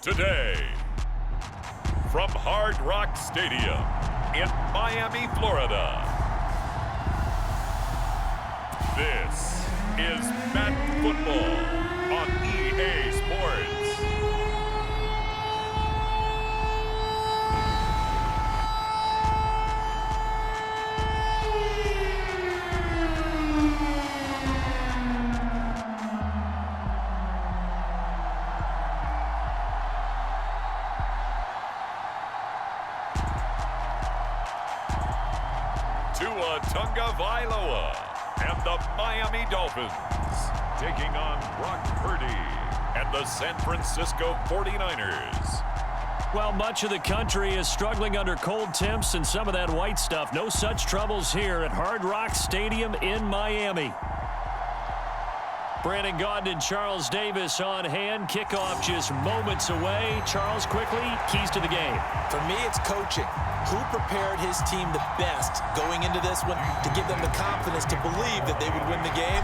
today. From Hard Rock Stadium in Miami, Florida. This is Madden Football on EA Sports. Vailoa and the Miami Dolphins taking on Brock Purdy and the San Francisco 49ers. Well, much of the country is struggling under cold temps and some of that white stuff. No such troubles here at Hard Rock Stadium in Miami. Brandon Gaudin and Charles Davis on hand. Kickoff just moments away. Charles, quickly, keys to the game. For me, it's coaching. Who prepared his team the best going into this one to give them the confidence to believe that they would win the game?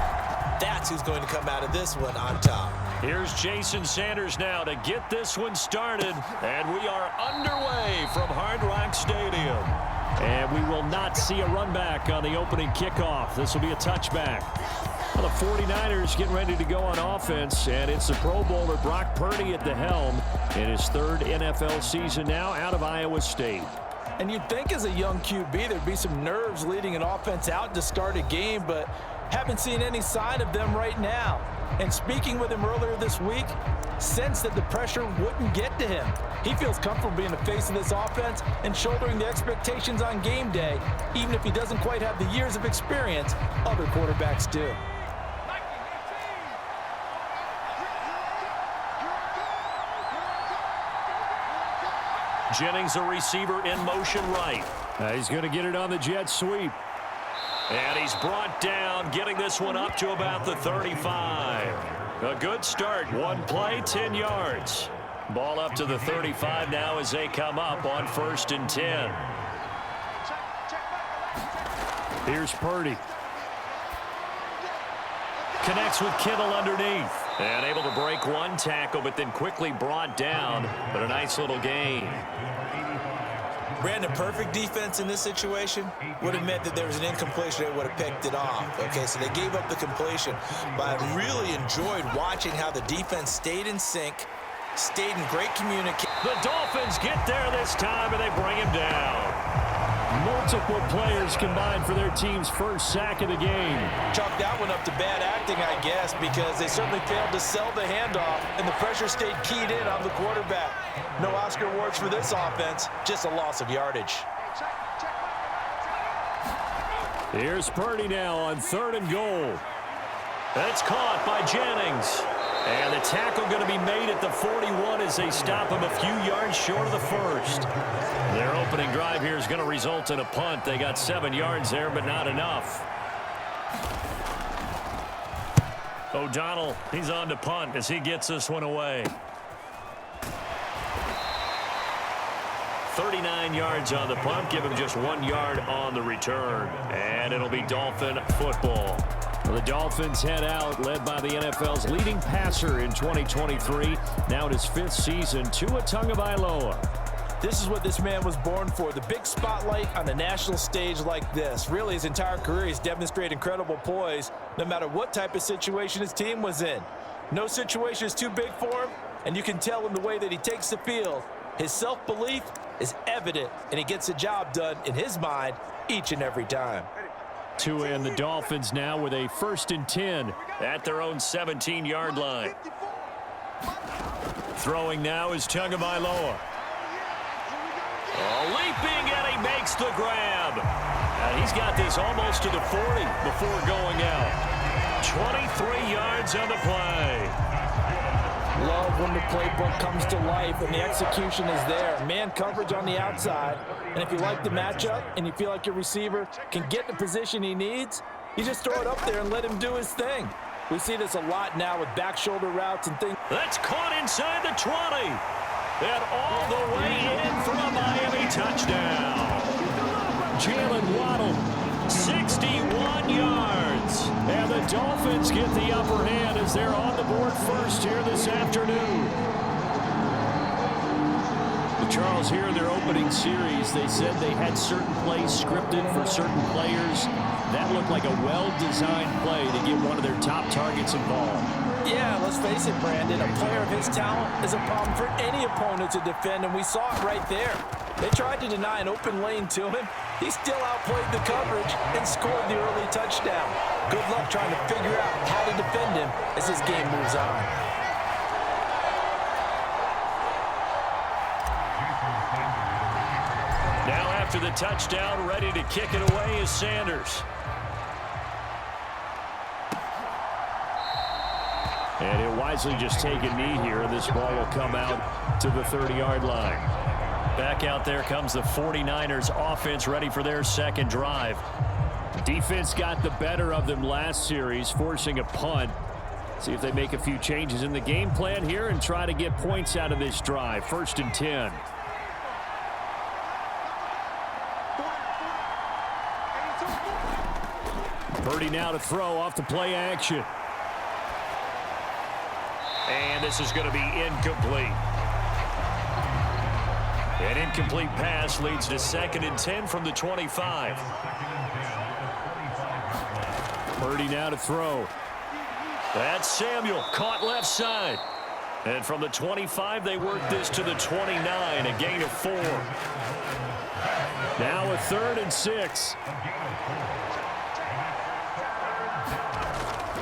That's who's going to come out of this one on top. Here's Jason Sanders now to get this one started. And we are underway from Hard Rock Stadium. And we will not see a run back on the opening kickoff. This will be a touchback. Well, the 49ers getting ready to go on offense, and it's the Pro Bowler Brock Purdy at the helm in his third NFL season now out of Iowa State. And you'd think as a young QB there'd be some nerves leading an offense out to start a game, but haven't seen any sign of them right now. And speaking with him earlier this week, sensed that the pressure wouldn't get to him. He feels comfortable being the face of this offense and shouldering the expectations on game day, even if he doesn't quite have the years of experience other quarterbacks do. Jennings, a receiver in motion right. He's going to get it on the jet sweep. And he's brought down, getting this one up to about the 35. A good start. One play, 10 yards. Ball up to the 35 now as they come up on 1st and 10. Here's Purdy. Connects with Kittle underneath. And able to break one tackle, but then quickly brought down. But a nice little gain. Brandon, perfect defense in this situation would have meant that there was an incompletion that would have picked it off. Okay, so they gave up the completion. But I really enjoyed watching how the defense stayed in sync, stayed in great communication. The Dolphins get there this time, and they bring him down. Multiple players combined for their team's first sack of the game. Chalk that one up to bad acting, I guess, because they certainly failed to sell the handoff, and the pressure stayed keyed in on the quarterback. No Oscar awards for this offense, just a loss of yardage. Here's Purdy now on 3rd and goal. That's caught by Jennings. And the tackle going to be made at the 41 as they stop him a few yards short of the first. Their opening drive here is going to result in a punt. They got 7 yards there, but not enough. O'Donnell, he's on to punt as he gets this one away. 39 yards on the punt. Give him just 1 yard on the return. And it'll be Dolphin football. The Dolphins head out, led by the NFL's leading passer in 2023. Now in his 5th season, Tua Tagovailoa. This is what this man was born for, the big spotlight on a national stage like this. Really, his entire career, he's demonstrated incredible poise, no matter what type of situation his team was in. No situation is too big for him, and you can tell in the way that he takes the field. His self-belief is evident, and he gets the job done in his mind each and every time. Tua and the Dolphins now with a 1st and 10 at their own 17-yard line. Throwing now is Tagovailoa. Leaping, and he makes the grab. And he's got this almost to the 40 before going out. 23 yards on the play. Love when the playbook comes to life and the execution is there. Man coverage on the outside. And if you like the matchup and you feel like your receiver can get the position he needs, you just throw it up there and let him do his thing. We see this a lot now with back shoulder routes and things. That's caught inside the 20. And all the way in for a Miami touchdown. Jalen Waddle, 61 yards. And the Dolphins get the upper hand as they're on the board first here this afternoon. Charles, here in their opening series, they said they had certain plays scripted for certain players. That looked like a well-designed play to get one of their top targets involved. Yeah, let's face it, Brandon. A player of his talent is a problem for any opponent to defend, and we saw it right there. They tried to deny an open lane to him. He still outplayed the coverage and scored the early touchdown. Good luck trying to figure out how to defend him as this game moves on. Now after the touchdown, ready to kick it away is Sanders. And he'll wisely just take a knee here, and this ball will come out to the 30-yard line. Back out there comes the 49ers offense, ready for their second drive. Defense got the better of them last series, forcing a punt. See if they make a few changes in the game plan here and try to get points out of this drive. 1st and 10. Purdy now to throw off the play action. And this is going to be incomplete. An incomplete pass leads to 2nd and 10 from the 25. Purdy now to throw. That's Samuel, caught left side. And from the 25, they work this to the 29, a gain of 4. Now a 3rd and 6.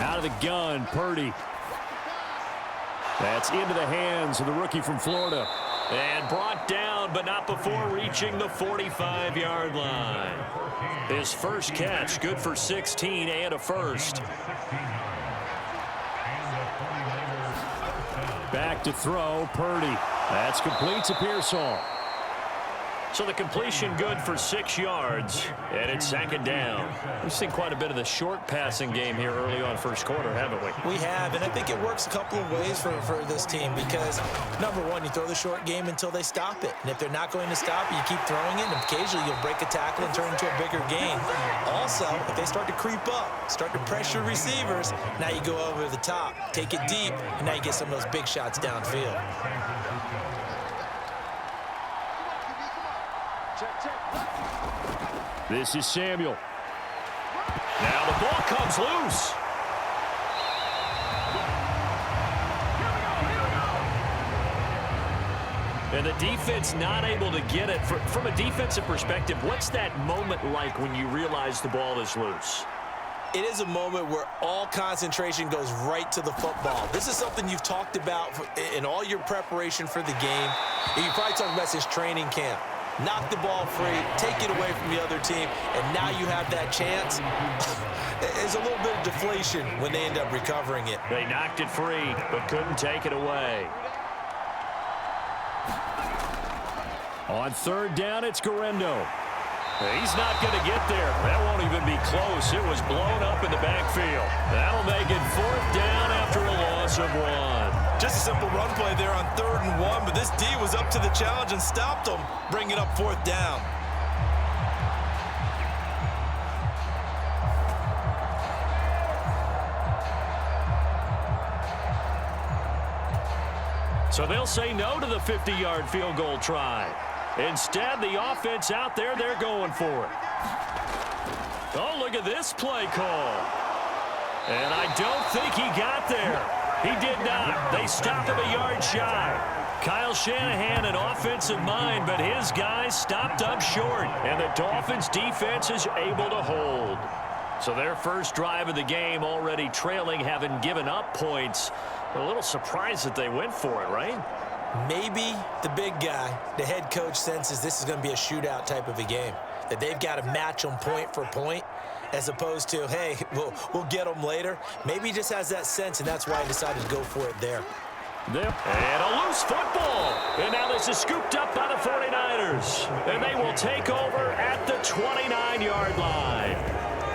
Out of the gun, Purdy. That's into the hands of the rookie from Florida. And brought down, but not before reaching the 45-yard line. His first catch, good for 16 and a first. Back to throw, Purdy. That's complete to Pearsall. So the completion good for 6 yards, and it's 2nd down. We've seen quite a bit of the short passing game here early on first quarter, haven't we? We have, and I think it works a couple of ways for this team because, number one, you throw the short game until they stop it. And if they're not going to stop it, you keep throwing it, and occasionally you'll break a tackle and turn it into a bigger gain. Also, if they start to creep up, start to pressure receivers, now you go over the top, take it deep, and now you get some of those big shots downfield. This is Samuel. Now the ball comes loose. And the defense not able to get it. From a defensive perspective, what's that moment like when you realize the ball is loose? It is a moment where all concentration goes right to the football. This is something you've talked about in all your preparation for the game. And you probably talked about this training camp. Knock the ball free, take it away from the other team, and now you have that chance. There's a little bit of deflation when they end up recovering it. They knocked it free, but couldn't take it away. On 3rd down, it's Guerrero. He's not going to get there. That won't even be close. It was blown up in the backfield. That'll make it 4th down after a loss of 1. Just a simple run play there on 3rd and 1, but this D was up to the challenge and stopped them, bringing up 4th down. So they'll say no to the 50-yard field goal try. Instead, the offense out there, they're going for it. Oh, look at this play call. And I don't think he got there. He did not. They stopped him a yard shy. Kyle Shanahan, an offensive mind, but his guys stopped up short. And the Dolphins defense is able to hold. So their first drive of the game already trailing, having given up points. A little surprised that they went for it, right? Maybe the big guy, the head coach, senses this is going to be a shootout type of a game. That they've got to match them point for point, as opposed to, hey, we'll get them later. Maybe he just has that sense, and that's why he decided to go for it there. And a loose football. And now this is scooped up by the 49ers. And they will take over at the 29-yard line.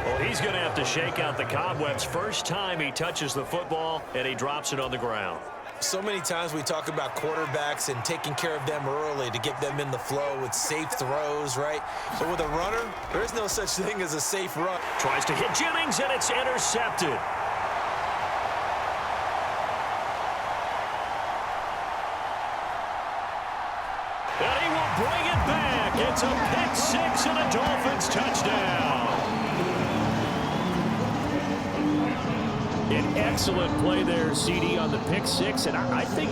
Well, he's going to have to shake out the cobwebs. First time he touches the football, and he drops it on the ground. So many times we talk about quarterbacks and taking care of them early to get them in the flow with safe throws, right? But with a runner, there is no such thing as a safe run. Tries to hit Jennings, and it's intercepted. And he bring it back. It's a pick six and a Dolphins touchdown. An excellent play there, CD, on the pick six. And I think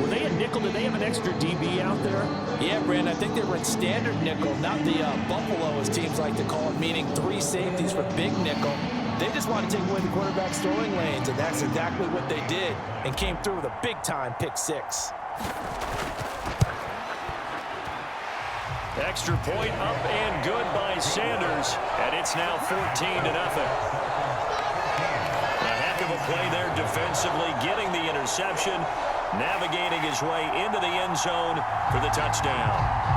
were they a nickel? Did they have an extra DB out there? Yeah, Brandon, I think they were in standard nickel, not the Buffalo, as teams like to call it, meaning 3 safeties for big nickel. They just want to take away the quarterback's throwing lanes, and that's exactly what they did, and came through with a big-time pick six. Extra point up and good by Sanders, and it's now 14-0. A heck of a play there defensively, getting the interception, navigating his way into the end zone for the touchdown.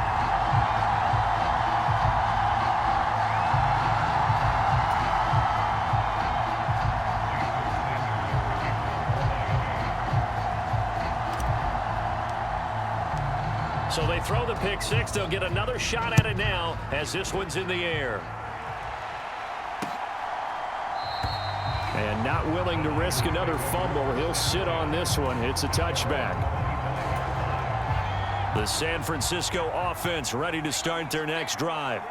So they throw the pick six. They'll get another shot at it now as this one's in the air. And not willing to risk another fumble. He'll sit on this one. It's a touchback. The San Francisco offense ready to start their next drive.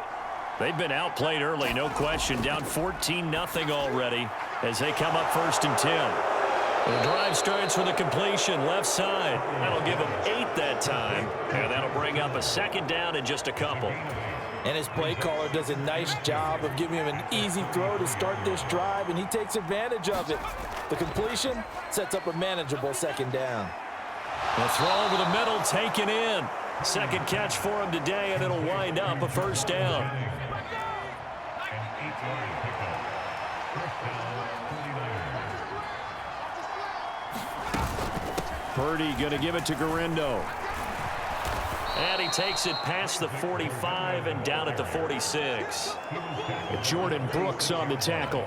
They've been outplayed early, no question. Down 14-0 already as they come up 1st and 10. The drive starts with a completion left side. That'll give them 8 that time. And that'll bring up a 2nd down and just a couple. And his play caller does a nice job of giving him an easy throw to start this drive, and he takes advantage of it. The completion sets up a manageable 2nd down. The throw over the middle taken in. 2nd catch for him today, and it'll wind up a 1st down. Purdy going to give it to Garindo. And he takes it past the 45 and down at the 46. Jordan Brooks on the tackle.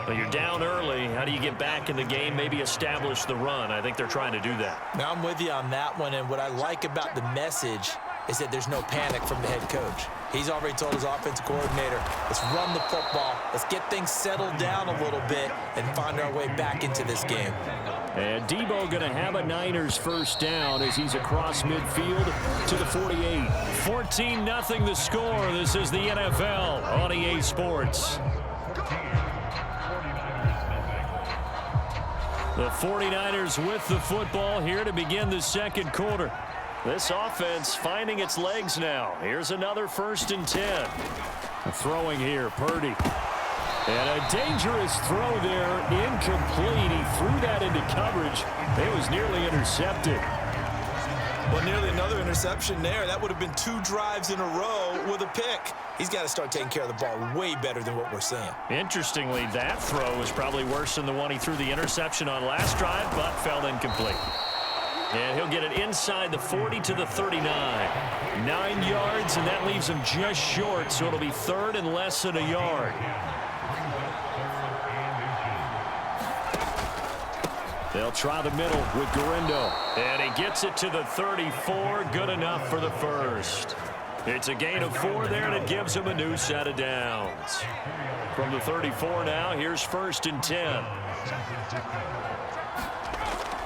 Well, you're down early. How do you get back in the game, maybe establish the run? I think they're trying to do that. Now, I'm with you on that one, and what I like about the message is that there's no panic from the head coach. He's already told his offensive coordinator, let's run the football, let's get things settled down a little bit and find our way back into this game. And Debo going to have a Niners 1st down as he's across midfield to the 48. 14-0 the score. This is the NFL on EA Sports. The 49ers with the football here to begin the 2nd quarter. This offense finding its legs now. Here's another 1st and 10. Throwing here, Purdy. And a dangerous throw there, incomplete. He threw that into coverage. It was nearly intercepted. Well, nearly another interception there. That would have been 2 drives in a row with a pick. He's got to start taking care of the ball way better than what we're seeing. Interestingly, that throw was probably worse than the one he threw the interception on last drive, but fell incomplete. And he'll get it inside the 40 to the 39. 9 yards, and that leaves him just short, so it'll be 3rd and less than a yard. They'll try the middle with Garindo. And he gets it to the 34. Good enough for the 1st. It's a gain of 4 there, and it gives him a new set of downs. From the 34 now, here's 1st and 10.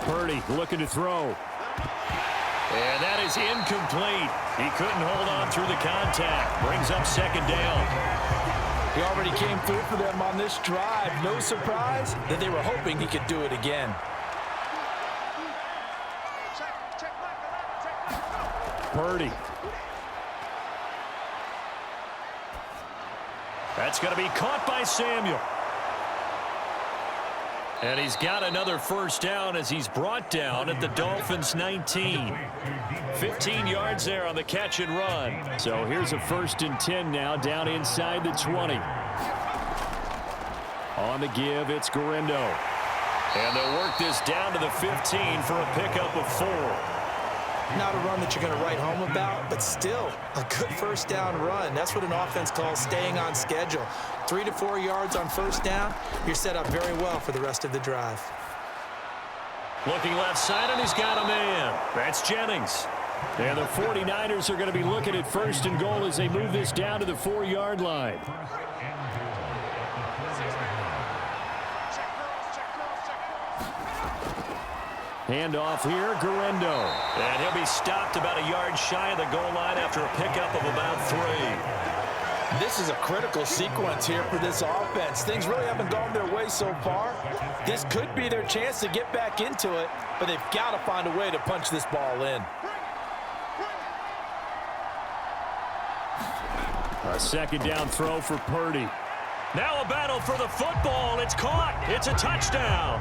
Purdy looking to throw. And that is incomplete. He couldn't hold on through the contact. Brings up 2nd down. He already came through for them on this drive. No surprise that they were hoping he could do it again. Purdy. That's going to be caught by Samuel. And he's got another 1st down as he's brought down at the Dolphins 19. 15 yards there on the catch and run. So here's a 1st and 10 now down inside the 20. On the give, it's Garindo. And they'll work this down to the 15 for a pickup of 4. Not a run that you're going to write home about, but still a good 1st down run. That's what an offense calls staying on schedule. 3 to 4 yards on 1st down, you're set up very well for the rest of the drive. Looking left side, and he's got a man. That's Jennings. And the 49ers are going to be looking at 1st and goal as they move this down to the 4-yard line. Handoff here, Guerrero. And he'll be stopped about a yard shy of the goal line after a pickup of about 3. This is a critical sequence here for this offense. Things really haven't gone their way so far. This could be their chance to get back into it, but they've got to find a way to punch this ball in. A second down throw for Purdy. Now a battle for the football. It's caught. It's a touchdown.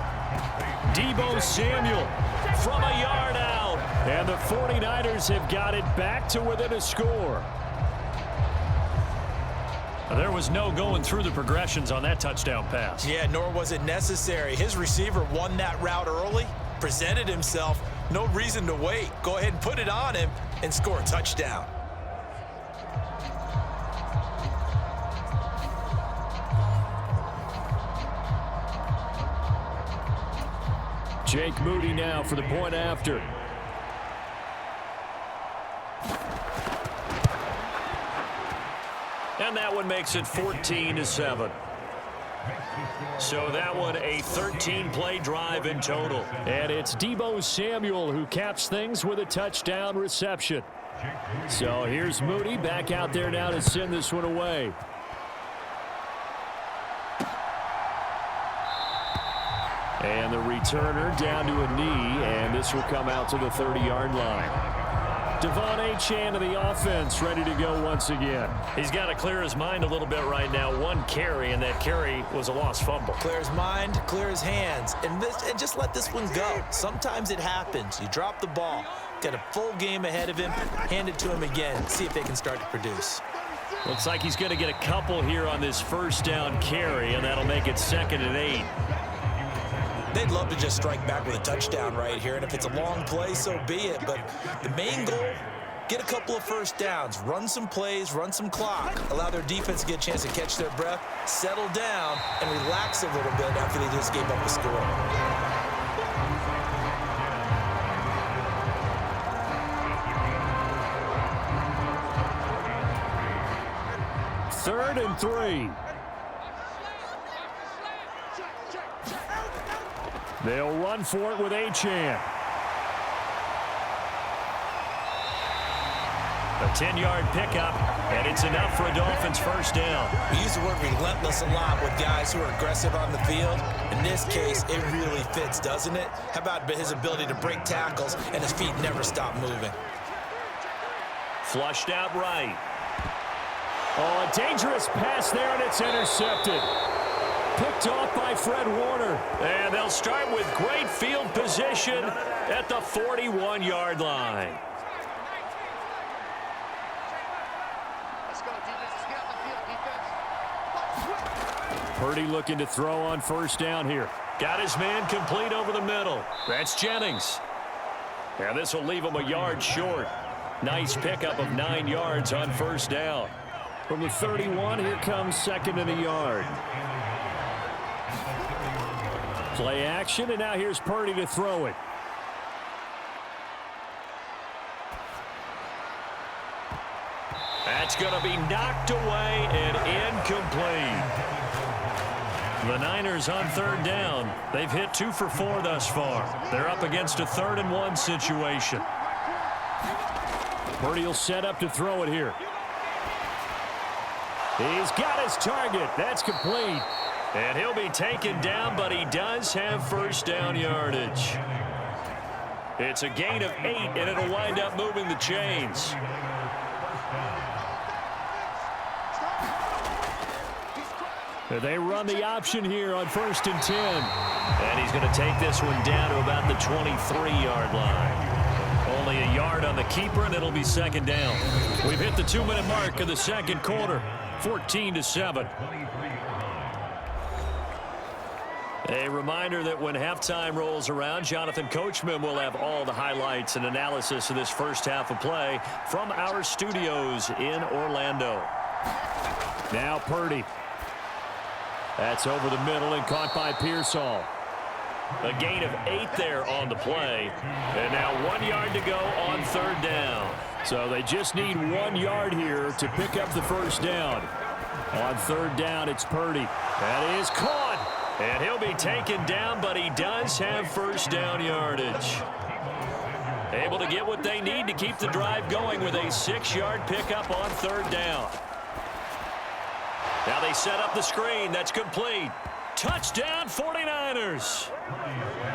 Deebo Samuel from a yard out. And the 49ers have got it back to within a score. There was no going through the progressions on that touchdown pass. Yeah, nor was it necessary. His receiver won that route early, presented himself. No reason to wait. Go ahead and put it on him and score a touchdown. Jake Moody now for the point after. And that one makes it 14-7. So that one a 13-play drive in total. And it's Deebo Samuel who caps things with a touchdown reception. So here's Moody back out there now to send this one away. And the returner down to a knee, and this will come out to the 30-yard line. Devon Achane of the offense ready to go once again. He's got to clear his mind a little bit right now. One carry, and that carry was a lost fumble. Clear his mind, clear his hands, and just let this one go. Sometimes it happens. You drop the ball, got a full game ahead of him, hand it to him again, see if they can start to produce. Looks like he's going to get a couple here on this first down carry, and that'll make it 2nd and 8. They'd love to just strike back with a touchdown right here, and if it's a long play, so be it. But the main goal, get a couple of first downs, run some plays, run some clock, allow their defense to get a chance to catch their breath, settle down, and relax a little bit after they just gave up a score. Third and 3. They'll run for it with Achane. A 10-yard pickup, and it's enough for a Dolphins first down. We use the word relentless a lot with guys who are aggressive on the field. In this case, it really fits, doesn't it? How about his ability to break tackles and his feet never stop moving? Flushed out right. Oh, a dangerous pass there, and it's intercepted. Picked off by Fred Warner. And they'll start with great field position at the 41-yard line. Purdy looking to throw on first down here. Got his man complete over the middle. That's Jennings. And this will leave him a yard short. Nice pickup of 9 yards on first down. From the 31, here comes 2nd and a yard. Play action, and now here's Purdy to throw it. That's going to be knocked away and incomplete. The Niners on 3rd down. They've hit 2 for 4 thus far. They're up against a 3rd and 1 situation. Purdy will set up to throw it here. He's got his target. That's complete. And he'll be taken down, but he does have first down yardage. It's a gain of 8, and it'll wind up moving the chains. They run the option here on 1st and 10. And he's going to take this one down to about the 23-yard line. Only a yard on the keeper, and it'll be 2nd down. We've hit the 2-minute mark of the 2nd quarter, 14-7. A reminder that when halftime rolls around, Jonathan Coachman will have all the highlights and analysis of this first half of play from our studios in Orlando. Now Purdy. That's over the middle and caught by Pearsall. A gain of 8 there on the play. And now 1 yard to go on 3rd down. So they just need 1 yard here to pick up the first down. On 3rd down, it's Purdy. That is caught. And he'll be taken down, but he does have first down yardage. Able to get what they need to keep the drive going with a 6-yard pickup on third down. Now they set up the screen. That's complete. Touchdown 49ers.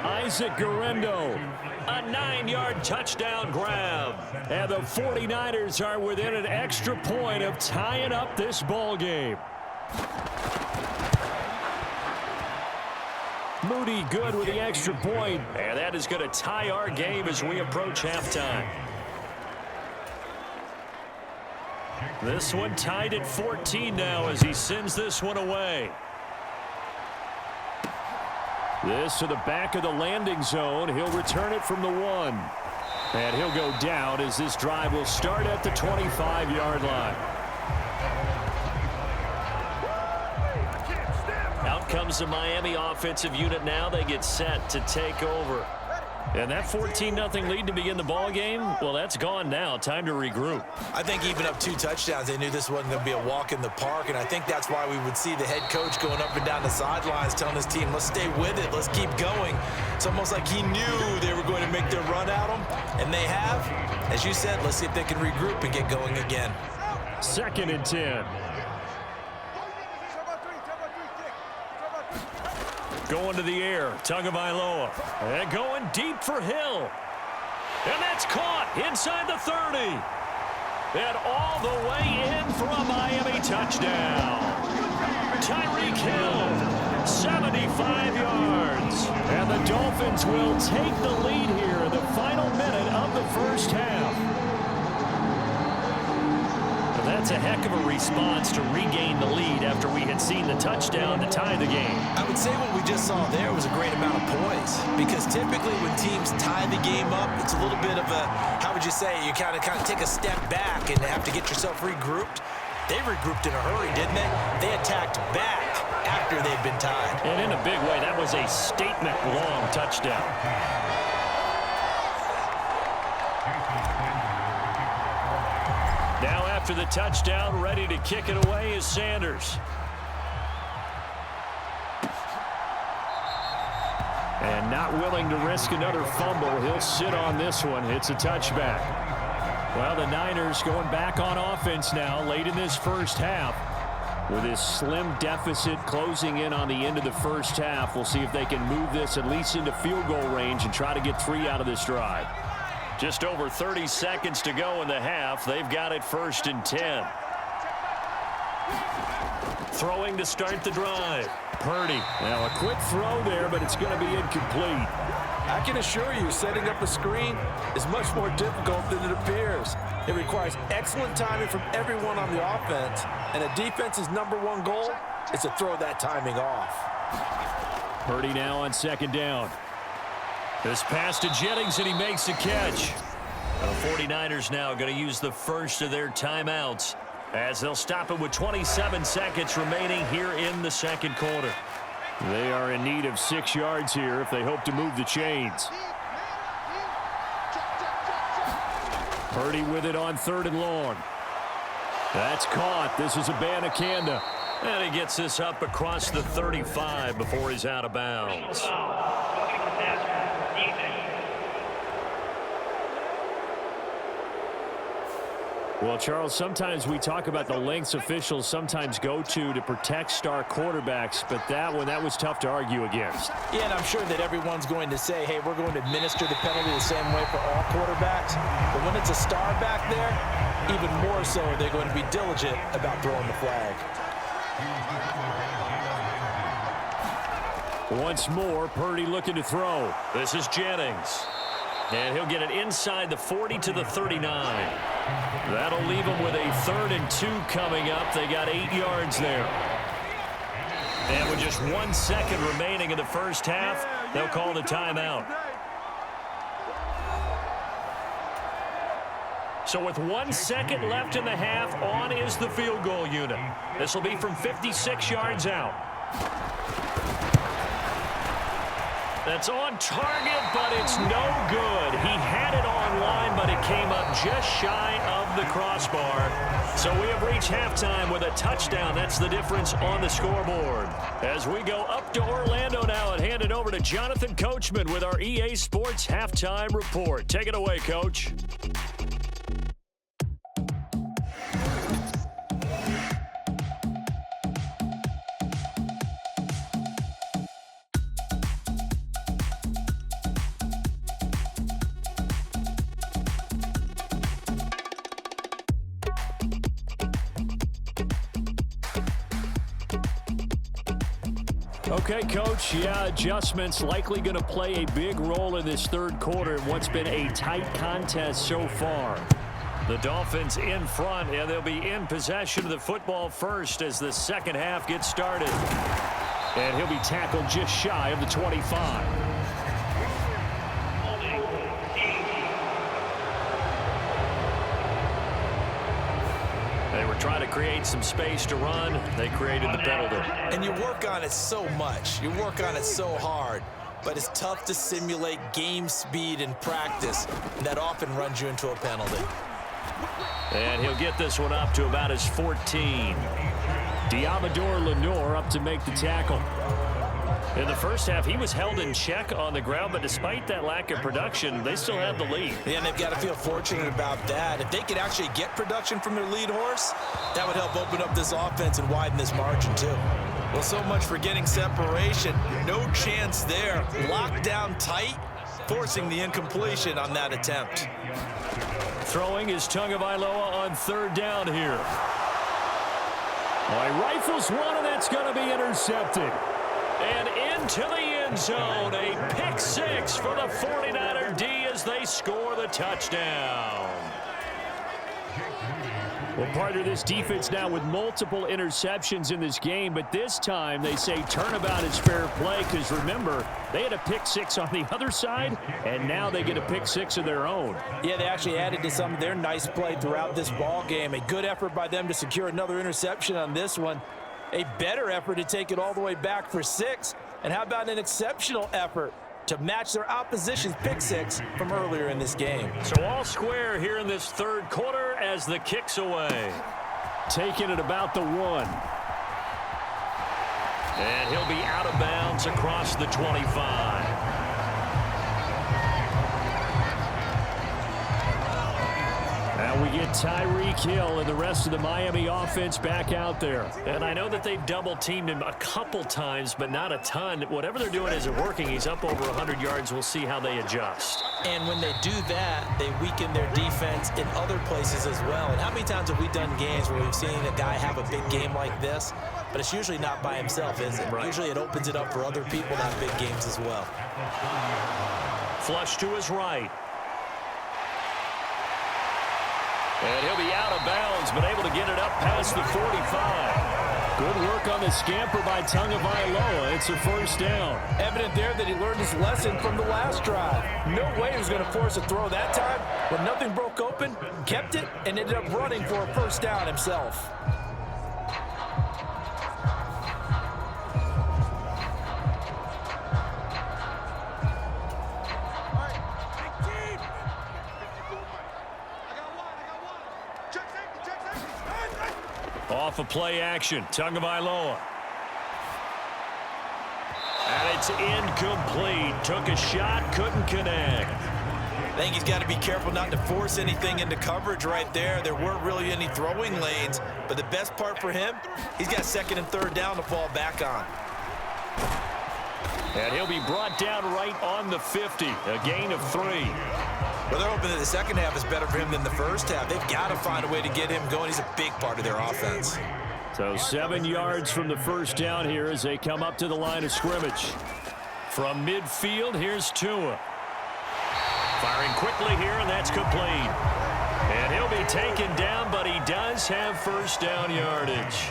Isaac Guerrero, a 9-yard touchdown grab. And the 49ers are within an extra point of tying up this ball game. Moody good with the extra point. And that is going to tie our game as we approach halftime. This one tied at 14 now as he sends this one away. This to the back of the landing zone. He'll return it from the 1. And he'll go down as this drive will start at the 25-yard line. Out comes the Miami offensive unit now. They get set to take over. And that 14-0 lead to begin the ball game, well, that's gone now. Time to regroup. I think even up 2 touchdowns, they knew this wasn't going to be a walk in the park, and I think that's why we would see the head coach going up and down the sidelines telling his team, let's stay with it, let's keep going. It's almost like he knew they were going to make their run at him, and they have. As you said, let's see if they can regroup and get going again. 2nd and 10. Going to the air, Tagovailoa. And going deep for Hill. And that's caught inside the 30. And all the way in for a Miami touchdown. Tyreek Hill, 75 yards. And the Dolphins will take the lead here in the final minute of the first half. That's a heck of a response to regain the lead after we had seen the touchdown to tie the game. I would say what we just saw there was a great amount of poise, because typically when teams tie the game up, it's a little bit of a, how would you say, you kind of take a step back and have to get yourself regrouped. They regrouped in a hurry, didn't they? They attacked back after they'd been tied. And in a big way, that was a statement-long touchdown. Now after the touchdown, ready to kick it away is Sanders. And not willing to risk another fumble. He'll sit on this one. It's a touchback. Well, the Niners going back on offense now late in this first half. With this slim deficit closing in on the end of the first half, we'll see if they can move this at least into field goal range and try to get 3 out of this drive. Just over 30 seconds to go in the half. They've got it 1st and 10. Throwing to start the drive. Purdy. Now a quick throw there, but it's going to be incomplete. I can assure you, setting up a screen is much more difficult than it appears. It requires excellent timing from everyone on the offense, and a defense's #1 goal is to throw that timing off. Purdy now on 2nd down. This pass to Jennings, and he makes the catch. The 49ers now going to use the first of their timeouts as they'll stop it with 27 seconds remaining here in the second quarter. They are in need of 6 yards here if they hope to move the chains. Purdy with it on 3rd and long. That's caught. This is Abanikanda. And he gets this up across the 35 before he's out of bounds. Well, Charles, sometimes we talk about the lengths officials sometimes go to protect star quarterbacks, but that was tough to argue against. Yeah, and I'm sure that everyone's going to say, hey, we're going to administer the penalty the same way for all quarterbacks. But when it's a star back there, even more so they're going to be diligent about throwing the flag. Once more, Purdy looking to throw. This is Jennings. And he'll get it inside the 40 to the 39. That'll leave them with a 3rd and 2 coming up. They got 8 yards there. And with just 1 second remaining in the first half, they'll call the timeout. So with 1 second left in the half, on is the field goal unit. This will be from 56 yards out. That's on target, but it's no good. He had it on long line, but it came up just shy of the crossbar. So we have reached halftime with a touchdown. That's the difference on the scoreboard. As we go up to Orlando now and hand it over to Jonathan Coachman with our EA Sports Halftime Report. Take it away, Coach. Okay, Coach, adjustments likely going to play a big role in this third quarter in what's been a tight contest so far. The Dolphins in front, and they'll be in possession of the football first as the second half gets started. And he'll be tackled just shy of the 25. They were trying to create some space to run. They created the penalty. And you work on it so much. You work on it so hard. But it's tough to simulate game speed in practice. And that often runs you into a penalty. And he'll get this one up to about his 14. Diamador Lenore up to make the tackle. In the first half, he was held in check on the ground, but despite that lack of production, they still have the lead. Yeah, and they've got to feel fortunate about that. If they could actually get production from their lead horse, that would help open up this offense and widen this margin too. Well, so much for getting separation. No chance there. Locked down tight, forcing the incompletion on that attempt. Throwing is Tagovailoa on third down here. Well, he rifles one, and that's going to be intercepted. And into the end zone, a pick six for the 49er D as they score the touchdown. Well, part of this defense now with multiple interceptions in this game, but this time they say turnabout is fair play because, remember, they had a pick six on the other side, and now they get a pick six of their own. Yeah, they actually added to some of their nice play throughout this ball game. A good effort by them to secure another interception on this one. A better effort to take it all the way back for six. And how about an exceptional effort to match their opposition's pick six from earlier in this game. So all square here in this third quarter as the kick's away. Taking it about the 1. And he'll be out of bounds across the 25. Now we get Tyreek Hill and the rest of the Miami offense back out there. And I know that they've double-teamed him a couple times, but not a ton. Whatever they're doing isn't working. He's up over 100 yards. We'll see how they adjust. And when they do that, they weaken their defense in other places as well. And how many times have we done games where we've seen a guy have a big game like this? But it's usually not by himself, is it? Right. Usually it opens it up for other people to have big games as well. Flush to his right. And he'll be out of bounds, but able to get it up past the 45. Good work on the scamper by Tagovailoa. It's a first down. Evident there that he learned his lesson from the last drive. No way he was going to force a throw that time. When nothing broke open, kept it, and ended up running for a first down himself. Off of play action, Tagovailoa. And it's incomplete. Took a shot, couldn't connect. I think he's got to be careful not to force anything into coverage right there. There weren't really any throwing lanes, but the best part for him, he's got second and third down to fall back on. And he'll be brought down right on the 50, a gain of 3. Well, they're hoping that the second half is better for him than the first half. They've got to find a way to get him going. He's a big part of their offense. So 7 yards from the first down here as they come up to the line of scrimmage. From midfield, here's Tua. Firing quickly here, and that's complete. And he'll be taken down, but he does have first down yardage.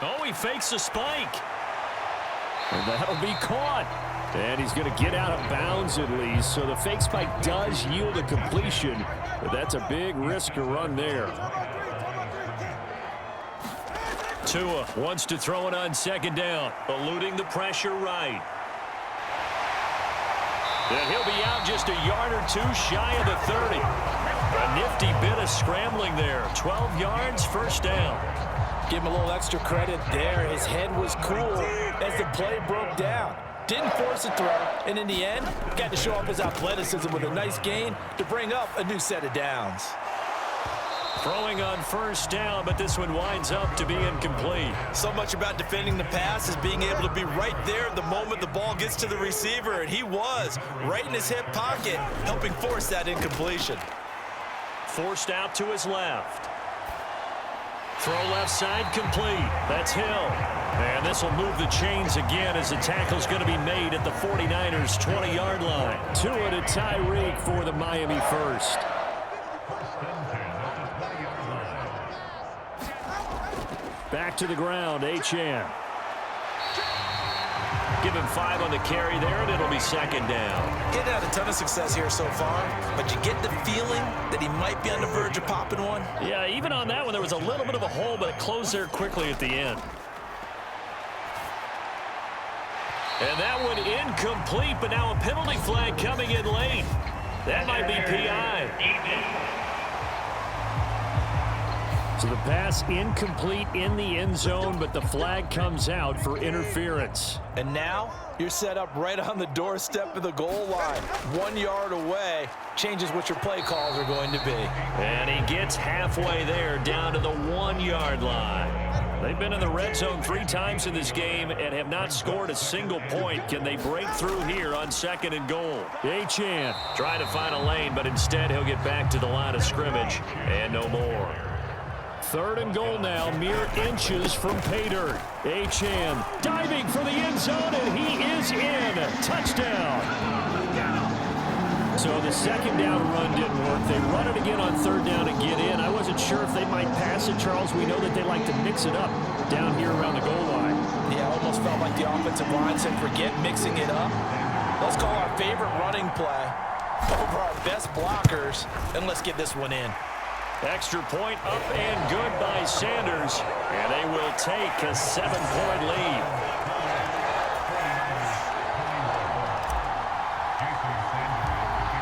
Oh, he fakes a spike. And that'll be caught. And he's going to get out of bounds at least. So the fake spike does yield a completion. But that's a big risk to run there. Tua wants to throw it on second down, eluding the pressure right. And he'll be out just a yard or two shy of the 30. A nifty bit of scrambling there. 12 yards, first down. Give him a little extra credit there. His head was cool as the play broke down. Didn't force a throw, and in the end, got to show off his athleticism with a nice gain to bring up a new set of downs. Throwing on first down, but this one winds up to be incomplete. So much about defending the pass is being able to be right there the moment the ball gets to the receiver, and he was right in his hip pocket, helping force that incompletion. Forced out to his left. Throw left side complete. That's Hill. And this will move the chains again as the tackle's going to be made at the 49ers' 20-yard line. Tua to Tyreek for the Miami first. Back to the ground, Achane. Give him 5 on the carry there, and it'll be second down. He's had a ton of success here so far, but you get the feeling that he might be on the verge of popping one. Yeah, even on that one, there was a little bit of a hole, but it closed there quickly at the end. And that one incomplete, but now a penalty flag coming in late. That might be PI. So the pass incomplete in the end zone, but the flag comes out for interference. And now you're set up right on the doorstep of the goal line. 1 yard away changes what your play calls are going to be. And he gets halfway there down to the 1 yard line. They've been in the red zone 3 times in this game and have not scored a single point. Can they break through here on second and goal? Achane trying to find a lane, but instead he'll get back to the line of scrimmage and no more. Third and goal now, mere inches from pay dirt. Achane diving for the end zone, and he is in. Touchdown. So the second down run didn't work. They run it again on third down to get in. I wasn't sure if they might pass it, Charles. We know that they like to mix it up down here around the goal line. Yeah, almost felt like the offensive line said, forget mixing it up. Let's call our favorite running play over our best blockers, and let's get this one in. Extra point up and good by Sanders, and they will take a 7-point lead.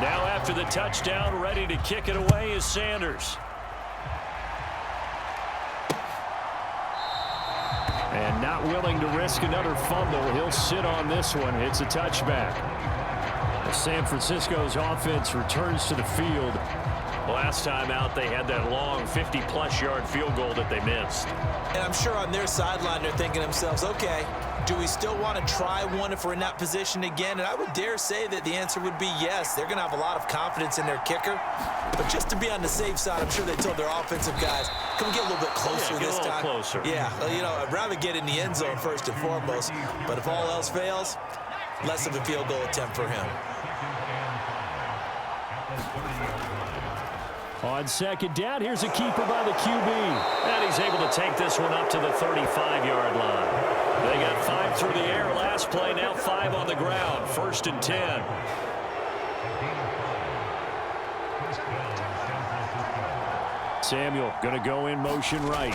Now after the touchdown, ready to kick it away is Sanders. And not willing to risk another fumble, he'll sit on this one. It's a touchback. San Francisco's offense returns to the field. Last time out, they had that long 50-plus yard field goal that they missed. And I'm sure on their sideline, they're thinking to themselves, okay, do we still want to try one if we're in that position again? And I would dare say that the answer would be yes. They're going to have a lot of confidence in their kicker. But just to be on the safe side, I'm sure they told their offensive guys, can we get a little bit closer this time? Closer. Yeah, you know, I'd rather get in the end zone first and foremost. But if all else fails, less of a field goal attempt for him. On second down, here's a keeper by the QB. And he's able to take this one up to the 35-yard line. They got 5 through the air last play, now 5 on the ground. 1st and 10. Samuel going to go in motion right.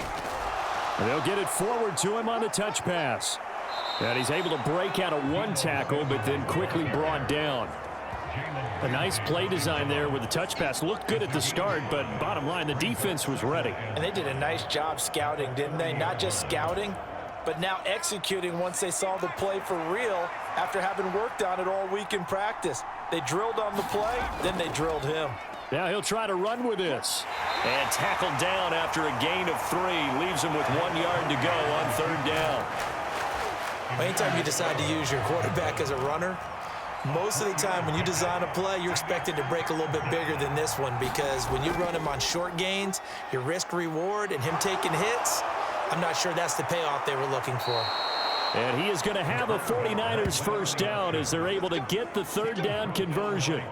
And they'll get it forward to him on the touch pass. And he's able to break out of one tackle, but then quickly brought down. A nice play design there with the touch pass. Looked good at the start, but bottom line, the defense was ready. And they did a nice job scouting, didn't they? Not just scouting, but now executing once they saw the play for real after having worked on it all week in practice. They drilled on the play, then they drilled him. Now he'll try to run with this. And tackled down after a gain of 3. Leaves him with 1 yard to go on third down. Anytime you decide to use your quarterback as a runner, most of the time when you design a play, you're expected to break a little bit bigger than this one, because when you run him on short gains, your risk reward and him taking hits, I'm not sure that's the payoff they were looking for. And he is going to have a 49ers first down as they're able to get the third down conversion.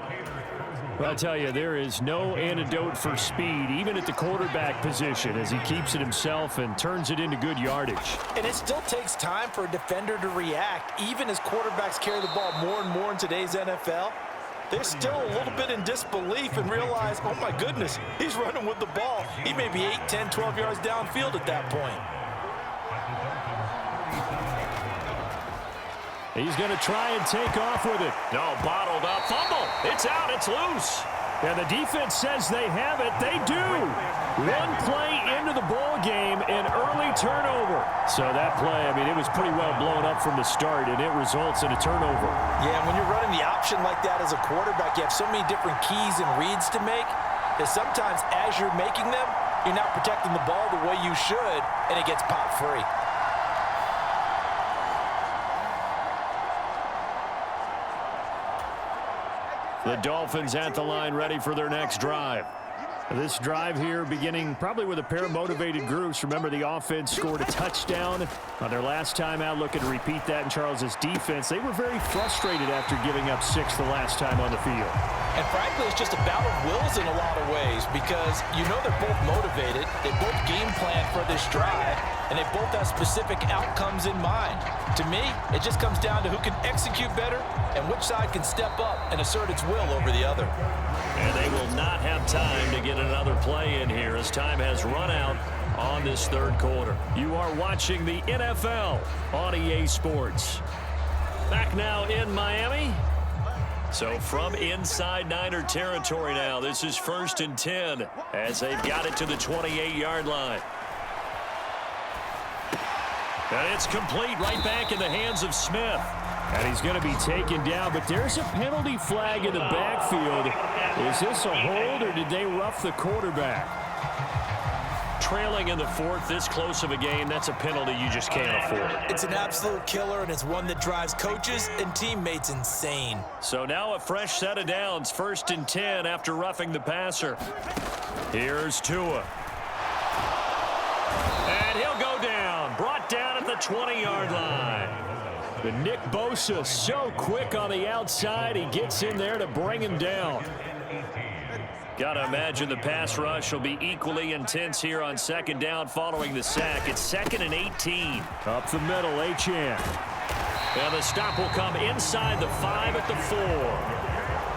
Well, I tell you, there is no antidote for speed, even at the quarterback position, as he keeps it himself and turns it into good yardage. And it still takes time for a defender to react, even as quarterbacks carry the ball more and more in today's NFL. They're still a little bit in disbelief and realize, oh my goodness, he's running with the ball. He may be 8, 10, 12 yards downfield at that point. He's going to try and take off with it. No, bottled up. Fumble. It's out. It's loose. And the defense says they have it. They do. One play into the ball game, an early turnover. So that play, I mean, it was pretty well blown up from the start, and it results in a turnover. Yeah, when you're running the option like that as a quarterback, you have so many different keys and reads to make that sometimes as you're making them, you're not protecting the ball the way you should, and it gets popped free. The Dolphins at the line, ready for their next drive. This drive here beginning probably with a pair of motivated groups. Remember, the offense scored a touchdown on their last time out, looking to repeat that in Charles's defense. They were very frustrated after giving up 6 the last time on the field. And frankly, it's just a battle of wills in a lot of ways because you know they're both motivated. They both game plan for this drive, and they both have specific outcomes in mind. To me, it just comes down to who can execute better and which side can step up and assert its will over the other. And they will not have time to get another play in here as time has run out on this third quarter. You are watching the NFL on EA Sports. Back now in Miami. So from inside Niner territory now, this is 1st and 10 as they've got it to the 28-yard line. And it's complete right back in the hands of Smith. And he's going to be taken down, but there's a penalty flag in the backfield. Is this a hold or did they rough the quarterback? Trailing in the fourth, this close of a game, that's a penalty you just can't afford. It's an absolute killer, and it's one that drives coaches and teammates insane. So now a fresh set of downs, 1st and 10 after roughing the passer. Here's Tua. And he'll go down, brought down at the 20-yard line. But Nick Bosa so quick on the outside, he gets in there to bring him down. Got to imagine the pass rush will be equally intense here on 2nd down following the sack. It's 2nd and 18. Up the middle, Achane. And the stop will come inside the 5 at the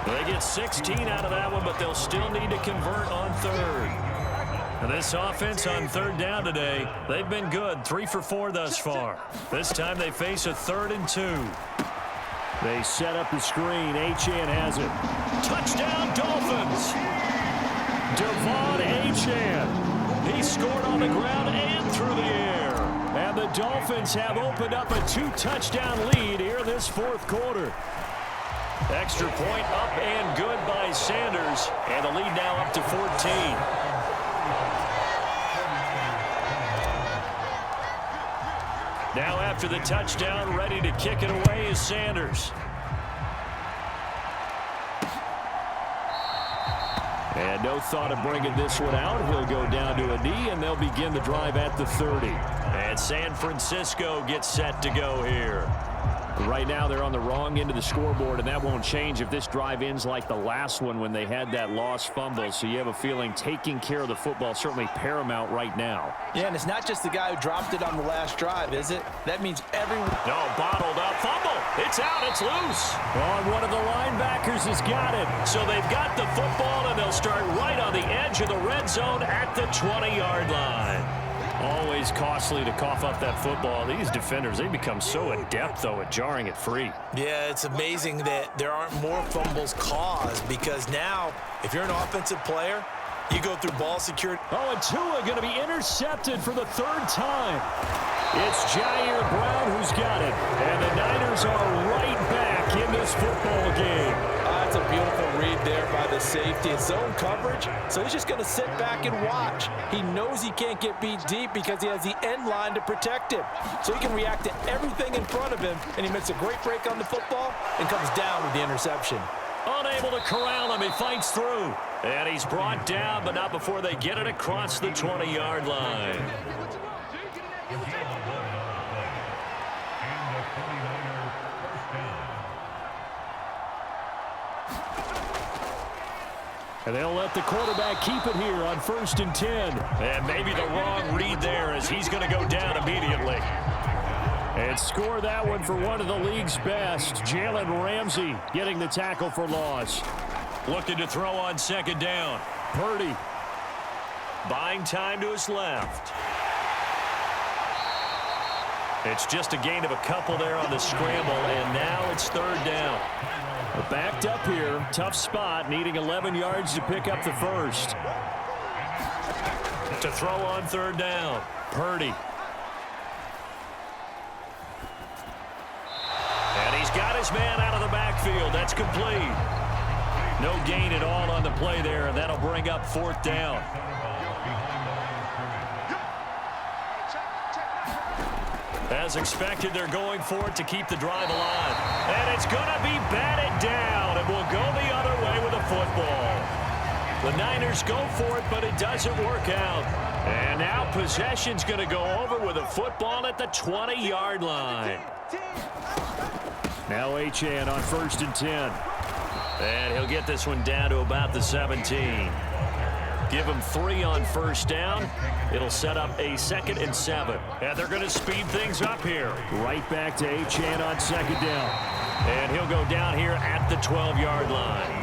4. They get 16 out of that one, but they'll still need to convert on 3rd. And this offense on 3rd down today, they've been good, 3 for 4 thus far. This time they face a 3rd and 2. They set up the screen. Achane has it. Touchdown, Dolphins! Devon Achane. He scored on the ground and through the air. And the Dolphins have opened up a 2-touchdown lead here this 4th quarter. Extra point up and good by Sanders. And the lead now up to 14. Now after the touchdown, ready to kick it away is Sanders. And no thought of bringing this one out. He'll go down to a knee, and they'll begin the drive at the 30. And San Francisco gets set to go here. Right now, they're on the wrong end of the scoreboard, and that won't change if this drive ends like the last one when they had that lost fumble. So you have a feeling taking care of the football certainly paramount right now. Yeah, and it's not just the guy who dropped it on the last drive, is it? That means everyone... No, bottled up. Fumble. It's out. It's loose. Oh, one of the linebackers has got it. So they've got the football, and they'll start right on the edge of the red zone at the 20-yard line. Always costly to cough up that football. These defenders, they become so adept, though, at jarring it free. Yeah, it's amazing that there aren't more fumbles caused because now, if you're an offensive player, you go through ball security. Oh, and Tua going to be intercepted for the 3rd time. It's Jair Brown who's got it. And the Niners are right back in this football game. That's a beautiful read there by the safety. It's zone coverage, so he's just going to sit back and watch. He knows he can't get beat deep because he has the end line to protect him. So he can react to everything in front of him, and he makes a great break on the football and comes down with the interception. Unable to corral him, he fights through. And he's brought down, but not before they get it across the 20-yard line. And they'll let the quarterback keep it here on 1st and 10. And maybe the wrong read there as he's going to go down immediately. And score that one for one of the league's best. Jalen Ramsey getting the tackle for loss. Looking to throw on 2nd down. Purdy buying time to his left. It's just a gain of a couple there on the scramble, and now it's third down. We're backed up here. Tough spot, needing 11 yards to pick up the first. To throw on third down, Purdy. And he's got his man out of the backfield. That's complete. No gain at all on the play there, and that'll bring up fourth down. As expected, they're going for it to keep the drive alive. And it's going to be batted down, and we'll go the other way with a football. The Niners go for it, but it doesn't work out. And now possession's going to go over with a football at the 20-yard line. Now Achane on 1st and 10. And he'll get this one down to about the 17. Give him 3 on first down. It'll set up a 2nd and 7. And they're going to speed things up here. Right back to Achane on 2nd down. And he'll go down here at the 12-yard line.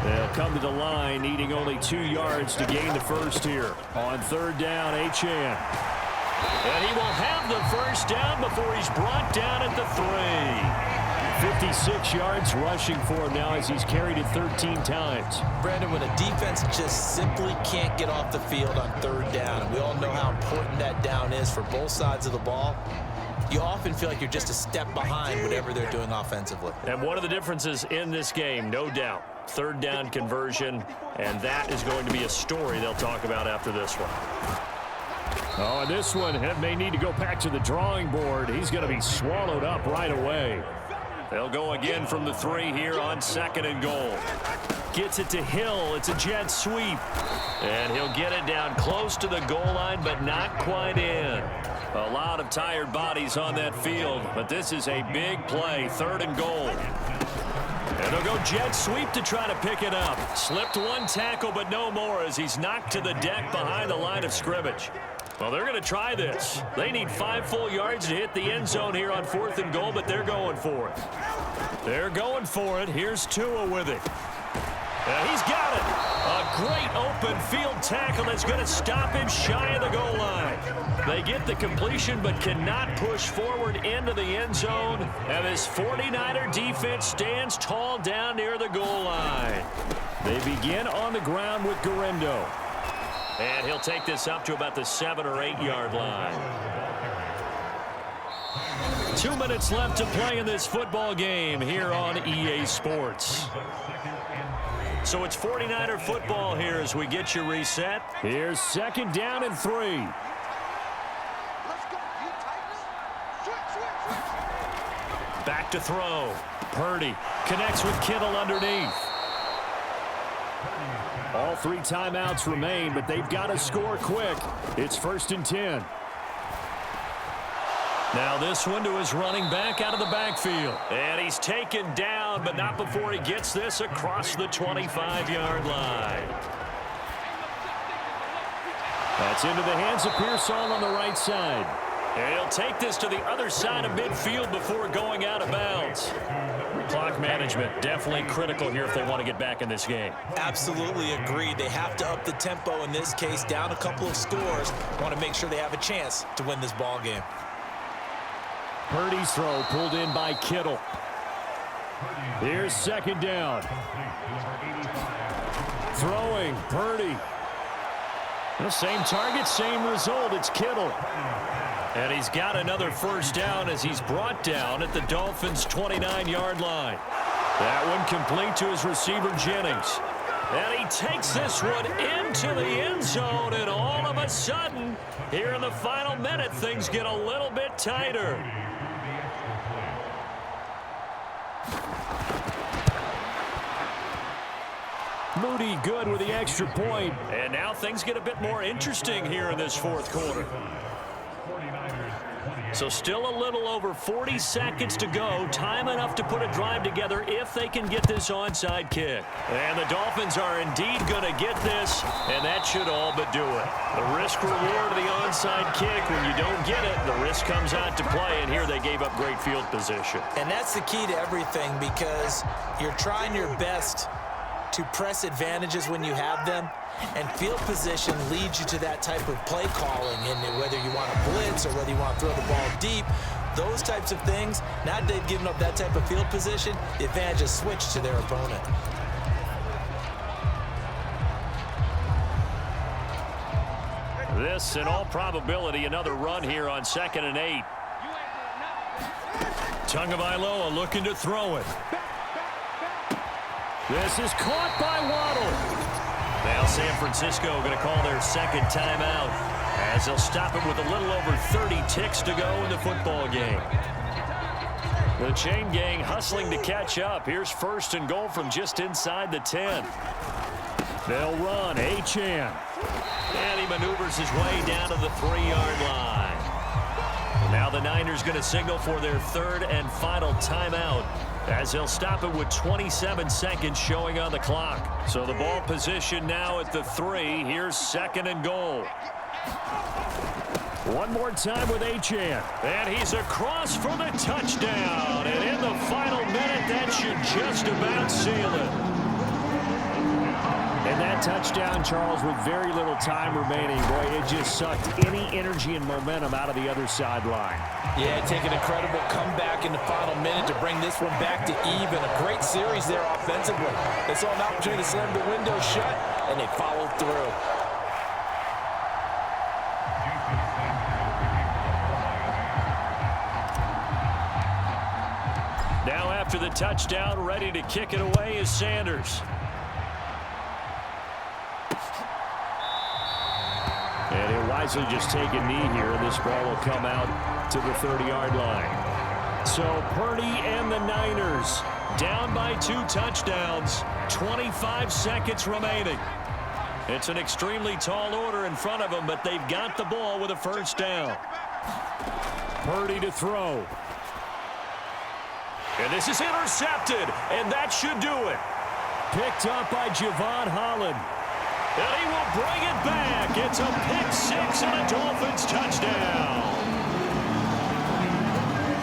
They'll come to the line, needing only 2 yards to gain the first here. On 3rd down, Achane. And he will have the first down before he's brought down at the 3. 56 yards rushing for him now as he's carried it 13 times. Brandon, when a defense just simply can't get off the field on 3rd down, and we all know how important that down is for both sides of the ball, you often feel like you're just a step behind whatever they're doing offensively. And one of the differences in this game, no doubt, 3rd down conversion, and that is going to be a story they'll talk about after this one. Oh, and this one may need to go back to the drawing board. He's going to be swallowed up right away. They'll go again from the 3 here on 2nd and goal. Gets it to Hill. It's a jet sweep. And he'll get it down close to the goal line, but not quite in. A lot of tired bodies on that field, but this is a big play, 3rd and goal. And they'll go jet sweep to try to pick it up. Slipped one tackle, but no more as he's knocked to the deck behind the line of scrimmage. Well, they're going to try this. They need 5 full yards to hit the end zone here on 4th and goal, but they're going for it. They're going for it. Here's Tua with it. And he's got it. A great open field tackle that's going to stop him shy of the goal line. They get the completion but cannot push forward into the end zone. And this 49er defense stands tall down near the goal line. They begin on the ground with Guerrero. And he'll take this up to about the 7 or 8 yard line. 2 minutes left to play in this football game here on EA Sports. So it's 49er football here as we get you reset. Here's 2nd down and 3. Back to throw. Purdy connects with Kittle underneath. All 3 timeouts remain, but they've got to score quick. It's 1st and 10. Now this one to his running back out of the backfield. And he's taken down, but not before he gets this across the 25-yard line. That's into the hands of Pearsall on the right side. And he'll take this to the other side of midfield before going out of bounds. Clock management definitely critical here if they want to get back in this game. Absolutely agreed. They have to up the tempo in this case, down a couple of scores. Want to make sure they have a chance to win this ball game. Purdy's throw pulled in by Kittle. Here's 2nd down. Throwing, Purdy. The same target, same result. It's Kittle. And he's got another first down as he's brought down at the Dolphins' 29-yard line. That one complete to his receiver, Jennings. And he takes this one into the end zone, and all of a sudden, here in the final minute, things get a little bit tighter. Moody good with the extra point. And now things get a bit more interesting here in this 4th quarter. So still a little over 40 seconds to go. Time enough to put a drive together if they can get this onside kick. And the Dolphins are indeed going to get this, and that should all but do it. The risk reward of the onside kick, when you don't get it, the risk comes out to play, and here they gave up great field position. And that's the key to everything, because you're trying your best to press advantages when you have them, and field position leads you to that type of play calling, and whether you want to blitz or whether you want to throw the ball deep, those types of things, now that they've given up that type of field position, the advantage is switched to their opponent. This, in all probability, another run here on 2nd and 8. Tagovailoa looking to throw it. This is caught by Waddle. Now San Francisco going to call their second timeout as they'll stop it with a little over 30 ticks to go in the football game. The chain gang hustling to catch up. Here's 1st and goal from just inside the 10. They'll run. Achane. And he maneuvers his way down to the 3-yard line. Now the Niners going to signal for their 3rd and final timeout as they'll stop it with 27 seconds showing on the clock. So the ball position now at the 3. Here's 2nd and goal. One more time with Achane. And he's across for the touchdown. And in the final minute, that should just about seal it. And that touchdown, Charles, with very little time remaining, boy, it just sucked any energy and momentum out of the other sideline. Yeah, take an incredible comeback in the final minute to bring this one back to even. A great series there offensively. They saw an opportunity to slam the window shut, and they followed through. Now after the touchdown, ready to kick it away is Sanders. And he'll wisely just take a knee here. This ball will come out to the 30-yard line. So Purdy and the Niners down by 2 touchdowns. 25 seconds remaining. It's an extremely tall order in front of them, but they've got the ball with a 1st down. Purdy to throw. And this is intercepted, and that should do it. Picked up by Javon Holland. And he will bring it back. It's a pick 6 and a Dolphins touchdown.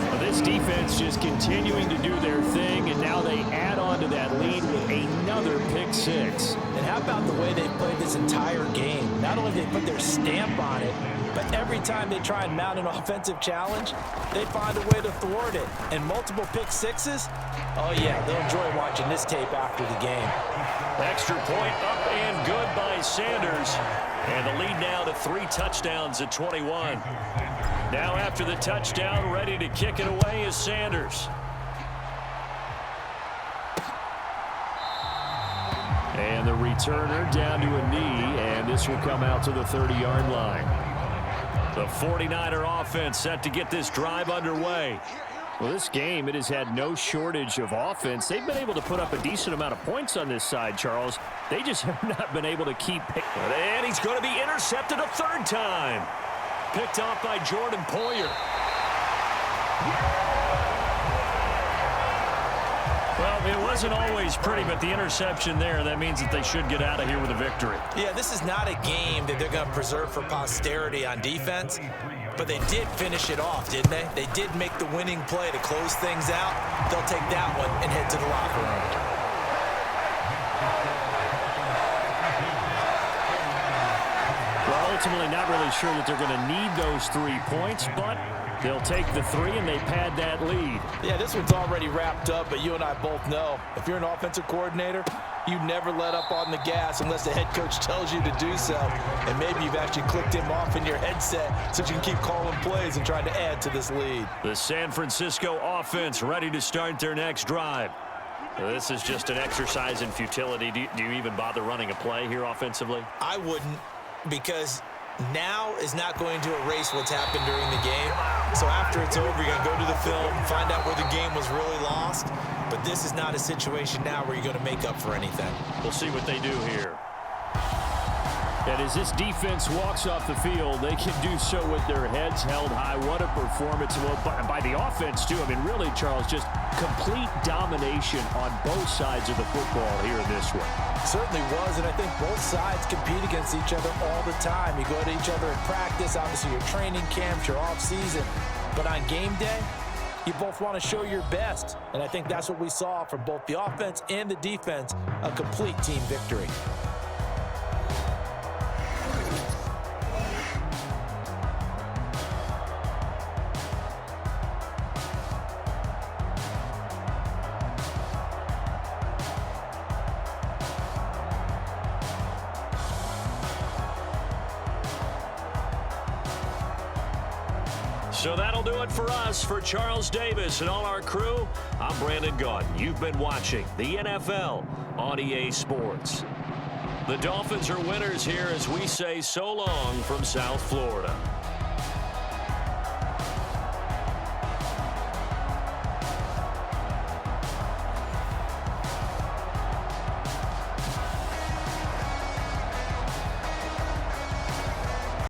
Well, this defense just continuing to do their thing, and now they add on to that lead with another pick 6. And how about the way they played this entire game? Not only did they put their stamp on it, but every time they try and mount an offensive challenge, they find a way to thwart it. And multiple pick 6s, oh yeah, they'll enjoy watching this tape after the game. Extra point up and good by Sanders. And the lead now to 3 touchdowns at 21. Now after the touchdown, ready to kick it away is Sanders. And the returner down to a knee, and this will come out to the 30-yard line. The 49er offense set to get this drive underway. Well, this game, it has had no shortage of offense. They've been able to put up a decent amount of points on this side, Charles. They just have not been able to keep pace. And he's going to be intercepted a 3rd time. Picked off by Jordan Poyer. Well, it wasn't always pretty, but the interception there, that means that they should get out of here with a victory. Yeah, this is not a game that they're going to preserve for posterity on defense, but they did finish it off, didn't they? They did make the winning play to close things out. They'll take that one and head to the locker room. Well, ultimately not really sure that they're going to need those 3 points, but they'll take the 3 and they pad that lead. Yeah, this one's already wrapped up, but you and I both know if you're an offensive coordinator, you never let up on the gas unless the head coach tells you to do so. And maybe you've actually clicked him off in your headset so you can keep calling plays and trying to add to this lead. The San Francisco offense ready to start their next drive. This is just an exercise in futility. Do you even bother running a play here offensively? I wouldn't, because now is not going to erase what's happened during the game. So after it's over, you're going to go to the film, find out where the game was really lost. But this is not a situation now where you're going to make up for anything. We'll see what they do here. And as this defense walks off the field, they can do so with their heads held high. What a performance by the offense, too. I mean, really, Charles, just complete domination on both sides of the football here in this one. Certainly was, and I think both sides compete against each other all the time. You go to each other in practice, obviously your training camps, your off season. But on game day, you both want to show your best. And I think that's what we saw from both the offense and the defense, a complete team victory. So that'll do it for us. For Charles Davis and all our crew, I'm Brandon Gaudin. You've been watching the NFL on EA Sports. The Dolphins are winners here as we say so long from South Florida.